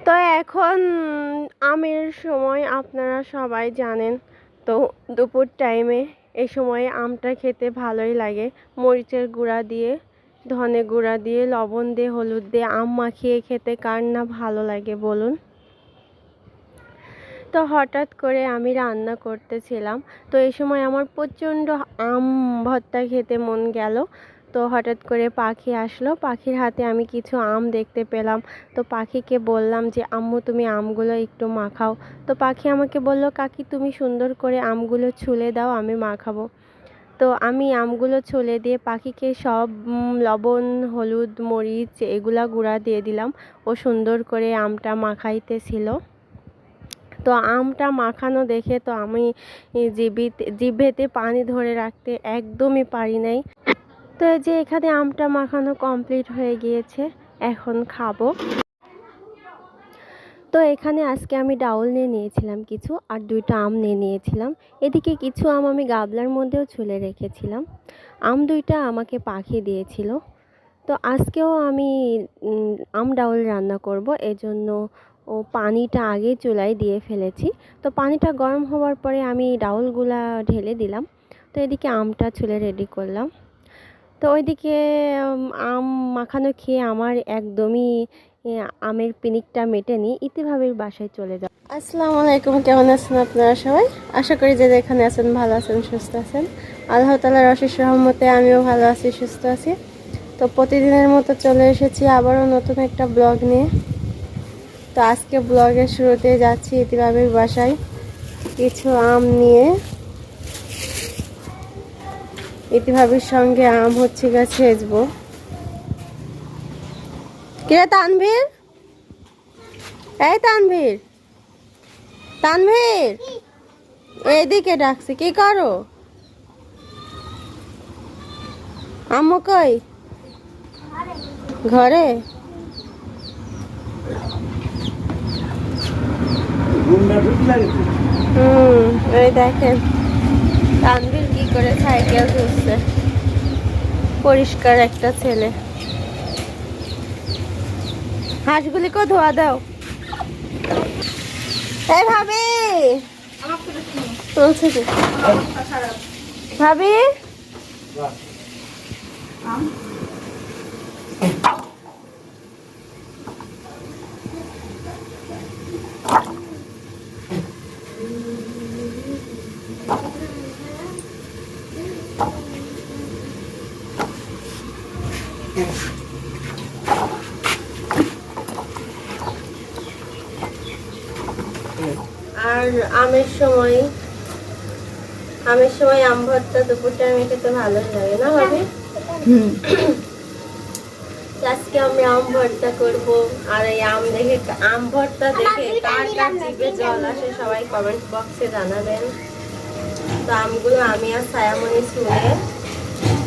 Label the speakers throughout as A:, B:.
A: তো এখন আমের সময় আপনারা সবাই জানেন। তো দুপুর টাইমে এই সময়ে আমটা খেতে ভালোই লাগে। মরিচের গুঁড়া দিয়ে, ধনে গুঁড়া দিয়ে, লবণ দিয়ে, হলুদ দিয়ে আম মাখিয়ে খেতে কার না ভালো লাগে বলুন। তো হঠাৎ করে আমি রান্না করতেছিলাম, তো এই সময় আমার প্রচণ্ড আম ভর্তা খেতে মন গেল। তো হঠাৎ করে পাখি আসলো, পাখির হাতে আমি কিছু আম দেখতে পেলাম। তো পাখিকে বললাম যে আম্মু তুমি আমগুলো একটু মাখাও। তো পাখি আমাকে বলল কাকি তুমি সুন্দর করে আমগুলো ছুলে দাও, আমি মাখাবো। তো আমি আমগুলো ছুলে দিয়ে পাখিকে সব লবণ, হলুদ, মরিচ এগুলা গুঁড়া দিয়ে দিলাম। ও সুন্দর করে আমটা মাখাইতেছিল। তো আমটা মাখানো দেখে তো আমি জিভেতে পানি ধরে রাখতে একদমই পারি নাই। তো এই যে এখানে আমটা মাখানো কমপ্লিট হয়ে গিয়েছে, এখন খাবো। তো এখানে আজকে আমি ডাউল নিয়ে নিয়েছিলাম কিছু, আর 2টা আম নিয়ে নিয়েছিলাম। এদিকে কিছু আম আমি গাবলার মধ্যেও ছুলে রেখেছিলাম। আম 2টা আমাকে পাখি দিয়েছিল। তো আজকেও আমি আম ডাউল রান্না করব, এজন্য পানিটা আগে চুলায় দিয়ে ফেলেছি। তো পানিটা গরম হওয়ার পরে আমি ডাউলগুলা ঢেলে দিলাম। তো এদিকে আমটা ছুলে রেডি করলাম। তো ওইদিকে আম মাখানো খেয়ে আমার একদমই আমের পিনিকটা মেটেনি। ইতিভাবেই বাসায় চলে যাব। আসসালামু আলাইকুম, কেমন আছেন আপনারা সবাই? আশা করি যে যেখানে আছেন ভালো আছেন, সুস্থ আছেন। আল্লাহ তাআলার অশেষ রহমতে আমিও ভালো আছি, সুস্থ আছি। তো প্রতিদিনের মতো চলে এসেছি আবারও নতুন একটা ব্লগ নিয়ে। তো আজকে ব্লগের শুরুতে যাচ্ছি ইতিভাবের বাসায় কিছু আম নিয়ে। ইতিভাবের সঙ্গে আম হচ্ছে গাছে হেজবো। কিরে তানভীর, এই তানভীর, তানভীর এইদিকে ডাকছি, কি করো? আম্মু কই? ঘরে। এই দেখেন তানভীর কি করে সাইকেল ধরছে, পরিষ্কার একটা ছেলে। হাঁসগুলিকেও ধোয়া দাও। এই ভাবি চলছে কি ভাবি? আর আমের সময় আম ভর্তা দুপুর টাইমে খেতে ভালোই লাগে না ভাবি? আজকে আমরা আম ভর্তা করব। আর এই আম ভর্তা দেখে কার কার জিভে জল আসে সবাই কমেন্ট বক্সে জানাবেন। তো আমগুলো আমি আর ছায়ামণি ছুলে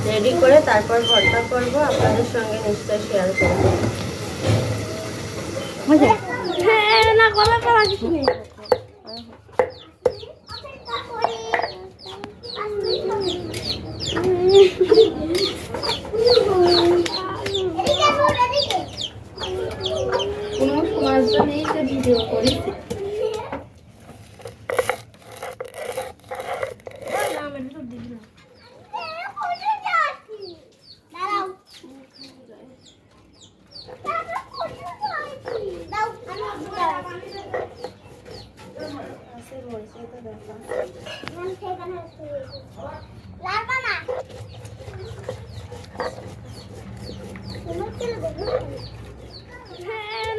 A: রেডি করে তারপর ভর্তা করব, আপনাদের সঙ্গে নিশ্চয়ই শেয়ার করব। না গলা পড়া কিছু নেই। ভিডিও করি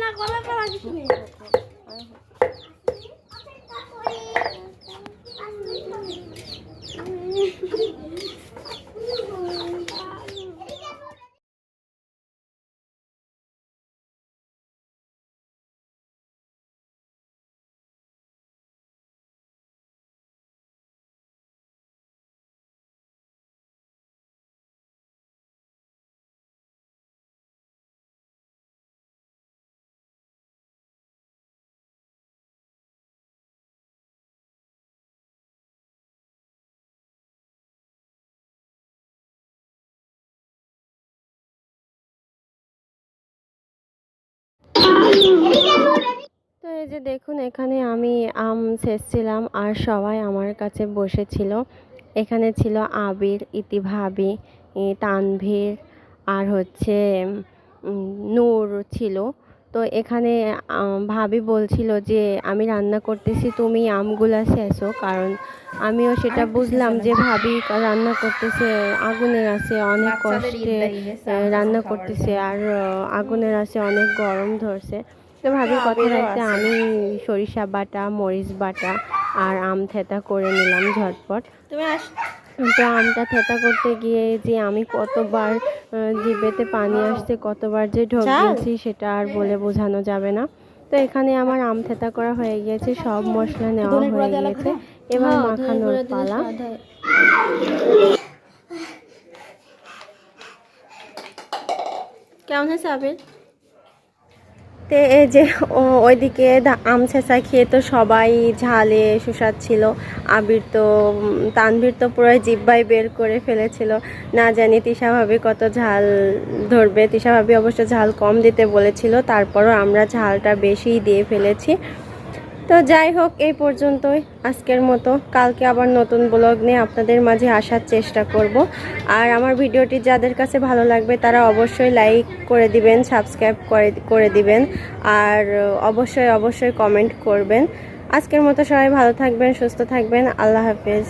A: না গলা পড়া কিছু নেই। এই যে দেখুন এখানে আমি আম ছেঁচছিলাম আর সবাই আমার কাছে বসেছিল। এখানে ছিল আবির, ইতি ভাবি, তানভীর আর হচ্ছে নূর ছিল। তো এখানে ভাবি বলছিল যে আমি রান্না করতেছি, তুমি আমগুলা ছেঁচো, কারণ আমিও সেটা বুঝলাম যে ভাবি রান্না করতেছে আগুনের আছে, অনেক কষ্টে রান্না করতেছে আর আগুনের আছে অনেক গরম ধরছে। তো ভাবির কথা রাখতে আমি সরিষা বাটা, মরিচ বাটা আর আম থেঁতা করে নিলাম ঝটপট। তো আমটা থেঁতা করতে গিয়ে যে আমি কতবার জিভেতে পানি আসছে, কতবার যে ঢোক গিয়েছি সেটা আর বলে বোঝানো যাবে না। তো এখানে আমার আম থেঁতা করা হয়ে গিয়েছে, সব মশলা নেওয়া হয়ে গিয়েছে, এবার মাখানোর পালা। কেমন হয়েছে আবির? তো এই যে ওইদিকে আম ছেঁচা খেয়ে তো সবাই ঝালে সুস্বাদ। আবির তো তানভীর তো পুরো জিহ্বায় বের করে ফেলেছিল। না জানি তিশা ভাবি কত ঝাল ধরবে। তিশা ভাবি অবশ্য ঝাল কম দিতে বলেছিল, তারপরও আমরা ঝালটা বেশিই দিয়ে ফেলেছি। তো যাই হোক, এই পর্যন্তই আজকের মতো। কালকে আবার নতুন ব্লগ নিয়ে আপনাদের মাঝে আসার চেষ্টা করব। আর আমার ভিডিওটি যাদের কাছে ভালো লাগবে তারা অবশ্যই লাইক করে দিবেন, সাবস্ক্রাইব করে দিবেন আর অবশ্যই কমেন্ট করবেন। আজকের মতো সবাই ভালো থাকবেন, সুস্থ থাকবেন। আল্লাহ হাফেজ।